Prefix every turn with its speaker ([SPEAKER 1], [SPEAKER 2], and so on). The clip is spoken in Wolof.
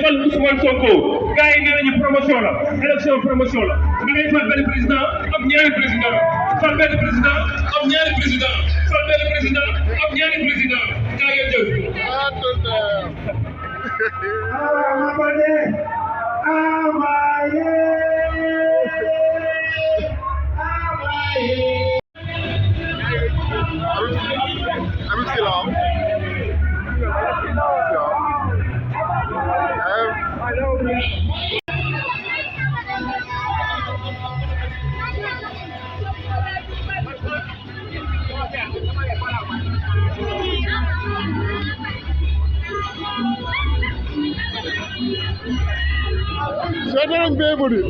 [SPEAKER 1] fal Ousmane Sonko gars yi nee nañu promotion la élection promotion la da ngay fal benn président am ñaari président fal benn président am ñaari président fal benn président am ñaari président gaa ngeen jël.
[SPEAKER 2] Sekarang bebudi.